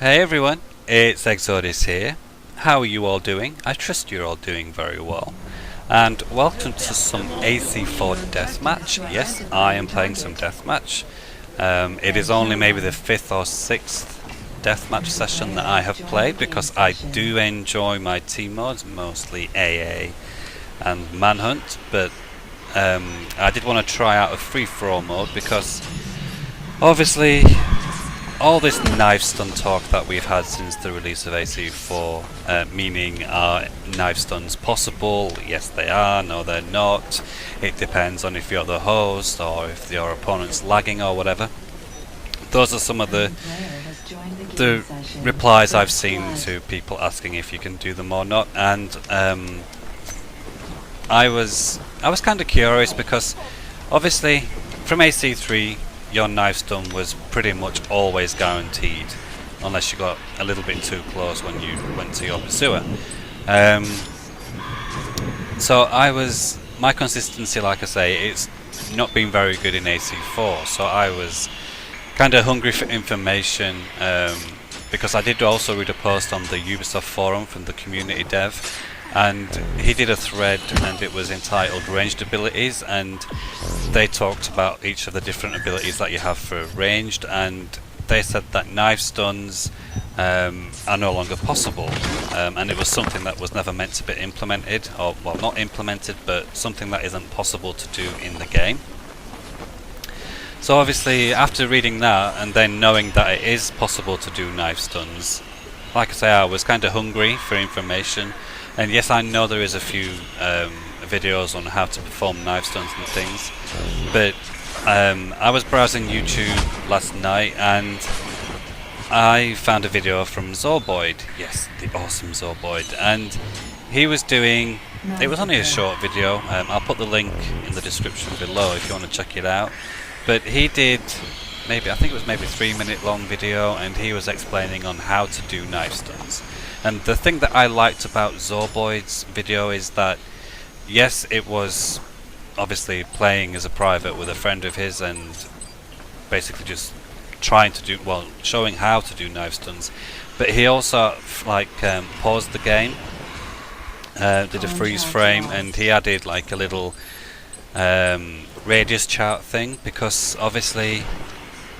Hey everyone, it's Exodus here. How are you all doing? I trust you're all doing very well. And welcome to some AC4 Deathmatch. Yes, I am playing some Deathmatch. It is only maybe the 5th or 6th Deathmatch session that I have played because I do enjoy my team modes, mostly AA and Manhunt, but I did want to try out a free-for-all mode because obviously all this knife stun talk that we've had since the release of AC4, meaning are knife stuns possible? Yes they are, no they're not. It depends on if you're the host or if your opponent's lagging or whatever. Those are some of the replies I've seen to people asking if you can do them or not, and I was kind of curious because obviously from AC3 your knife stun was pretty much always guaranteed, unless you got a little bit too close when you went to your pursuer. So my consistency, like I say, it's not been very good in AC4, so I was kind of hungry for information, because I did also read a post on the Ubisoft forum from the community dev, and he did a thread and it was entitled Ranged Abilities, and they talked about each of the different abilities that you have for ranged, and they said that knife stuns are no longer possible, and it was something that was never meant to be implemented, or well, not implemented, but something that isn't possible to do in the game. So obviously after reading that and then knowing that it is possible to do knife stuns, like I say, I was kind of hungry for information. And yes, I know there is a few videos on how to perform knife stuns and things, but I was browsing YouTube last night and I found a video from Zorboid. Yes, the awesome Zorboid, and he was doing, it was only a short video, I'll put the link in the description below if you want to check it out, but he did I think it was maybe 3-minute long video, and he was explaining on how to do knife stuns. And the thing that I liked about Zorboid's video is that, yes, it was obviously playing as a private with a friend of his and basically just trying to do, well, showing how to do knife stuns, but he also paused the game, did a freeze frame, and he added like a little radius chart thing, because obviously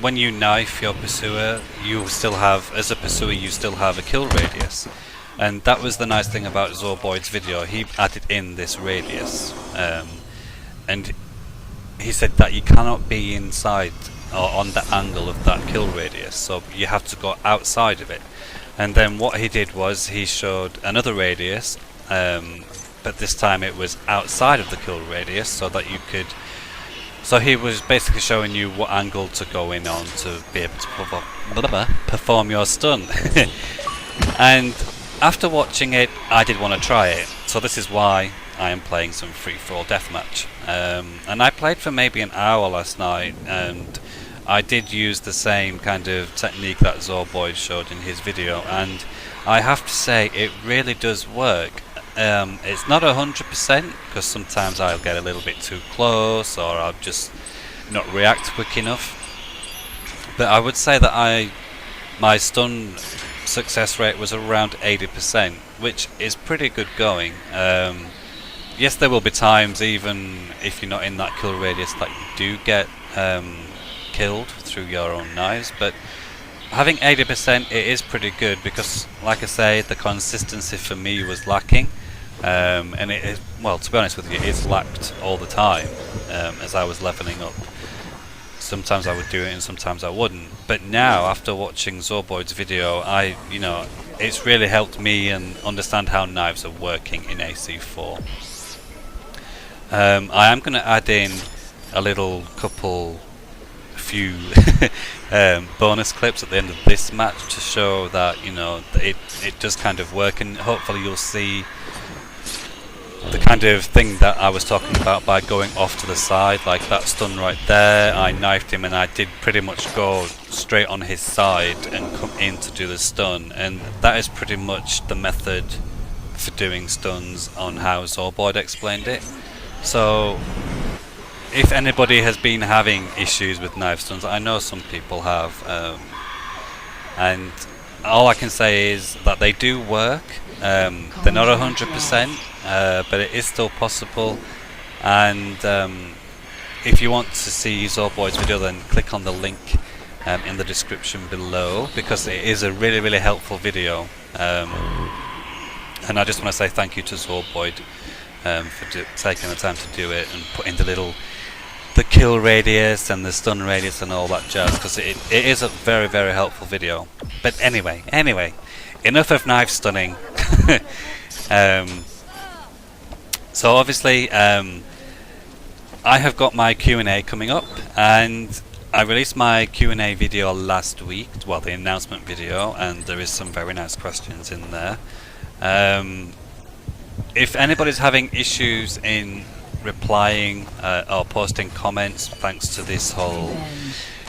when you knife your pursuer, you still have, as a pursuer, you still have a kill radius. And that was the nice thing about Zorboid's video, he added in this radius. And he said that you cannot be inside or on the angle of that kill radius, so you have to go outside of it. And then what he did was he showed another radius, but this time it was outside of the kill radius, so that you could, so he was basically showing you what angle to go in on to be able to perform your stun. And after watching it, I did want to try it, so this is why I am playing some free-for-all deathmatch. And I played for maybe an hour last night, and I did use the same kind of technique that Zorboid showed in his video, and I have to say it really does work. It's not 100%, because sometimes I'll get a little bit too close or I'll just not react quick enough, but I would say that my stun success rate was around 80%, which is pretty good going. Yes, there will be times, even if you're not in that kill radius, that you do get killed through your own knives, but having 80% it is pretty good, because like I say, the consistency for me was lacking, and it is, well, to be honest with you, it's lacked all the time. As I was leveling up, sometimes I would do it and sometimes I wouldn't, but now after watching Zorboid's video, it's really helped me and understand how knives are working in AC4. I am going to add in a few bonus clips at the end of this match to show that it does kind of work, and hopefully you'll see the kind of thing that I was talking about by going off to the side, like that stun right there. I knifed him and I did pretty much go straight on his side and come in to do the stun, and that is pretty much the method for doing stuns on how Zorboid explained it. So if anybody has been having issues with knife stuns, I know some people have, and all I can say is that they do work. They're not 100%, but it is still possible. And if you want to see Zorboid's video, then click on the link in the description below, because it is a really, really helpful video. And I just want to say thank you to Zorboid for taking the time to do it and putting the kill radius and the stun radius and all that jazz, because it is a very, very helpful video. But anyway, enough of knife stunning. So obviously I have got my Q&A coming up, and I released my Q&A video last week, well, the announcement video, and there is some very nice questions in there. If anybody's having issues in replying or posting comments thanks to this whole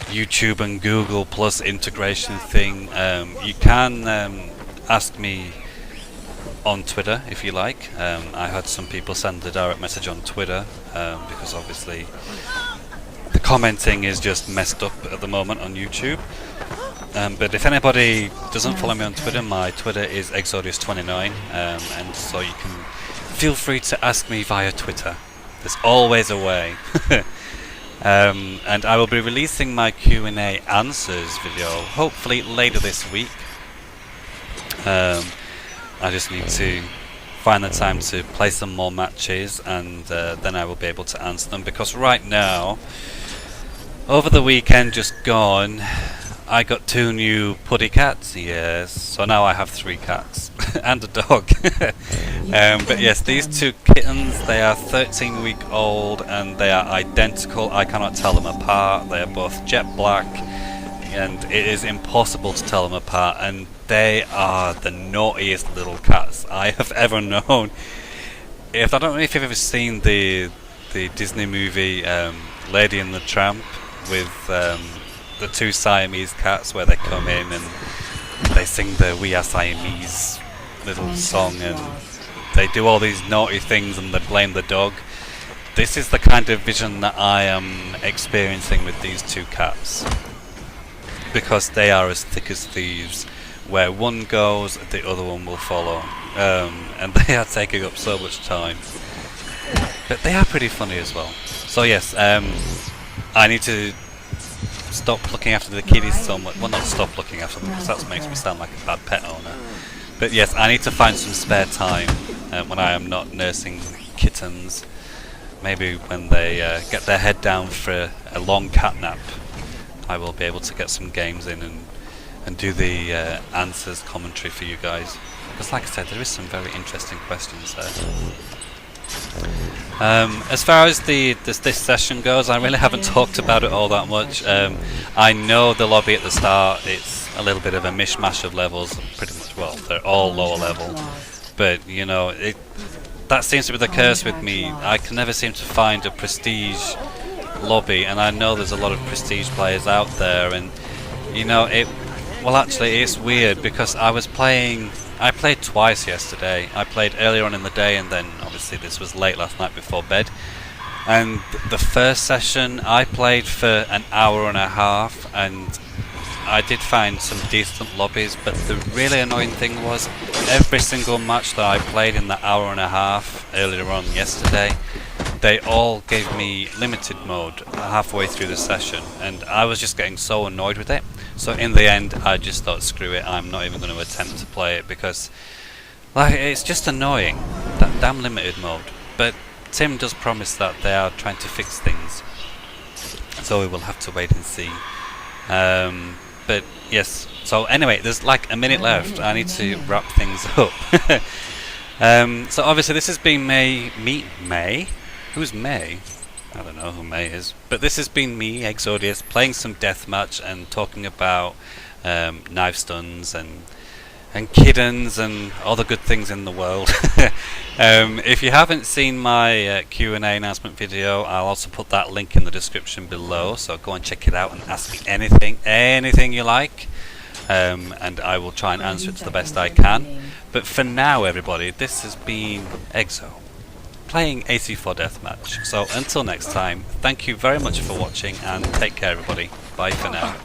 YouTube and Google Plus integration thing, you can ask me on Twitter if you like. I had some people send a direct message on Twitter because obviously the commenting is just messed up at the moment on YouTube. But if anybody doesn't follow me on Twitter, my Twitter is Exodius29, and so you can feel free to ask me via Twitter. There's always a way. And I will be releasing my Q&A answers video hopefully later this week. I just need to find the time to play some more matches, and then I will be able to answer them, because right now, over the weekend just gone, I got 2 new puddy cats, yes, so now I have 3 cats and a dog. But yes, these 2 kittens, they are 13-week-old and they are identical. I cannot tell them apart. They are both jet black and it is impossible to tell them apart, and they are the naughtiest little cats I have ever known. I don't know if you've ever seen the Disney movie Lady and the Tramp with the 2 Siamese cats, where they come in and they sing the We Are Siamese little song and they do all these naughty things and they blame the dog. This is the kind of vision that I am experiencing with these 2 cats, because they are as thick as thieves. Where one goes, the other one will follow, and they are taking up so much time. But they are pretty funny as well. So yes, I need to stop looking after the kitties so much. Well, not stop looking after them, because that makes me sound like a bad pet owner. But yes, I need to find some spare time when I am not nursing kittens. Maybe when they get their head down for a long cat nap, I will be able to get some games in and do the answers commentary for you guys. Because like I said, there is some very interesting questions there. As far as this session goes, I really haven't talked about it all that much. I know the lobby at the start, it's a little bit of a mishmash of levels, pretty much. Well, they're all lower level, but you know, that seems to be the curse with me. I can never seem to find a prestige lobby, and I know there's a lot of prestige players out there, and you know, well, actually it's weird, because I played twice yesterday. I played earlier on in the day, and then obviously this was late last night before bed. And the first session I played for an hour and a half, and I did find some decent lobbies, but the really annoying thing was every single match that I played in the hour and a half earlier on yesterday, they all gave me limited mode halfway through the session, and I was just getting so annoyed with it. So in the end, I just thought, screw it, I'm not even going to attempt to play it, because like, it's just annoying, that damn limited mode. But Tim does promise that they are trying to fix things, so we will have to wait and see. But yes, so anyway, there's like a minute left. I need to wrap things up. So obviously this has been May? Who's May? I don't know who May is, but this has been me, Exodius, playing some Deathmatch and talking about knife stuns and kittens and all the good things in the world. If you haven't seen my Q&A announcement video, I'll also put that link in the description below, so go and check it out and ask me anything you like, and I will try and answer it to the best I can. But for now, everybody, this has been Exo, playing AC4 Deathmatch. So until next time, thank you very much for watching, and take care everybody. Bye for now.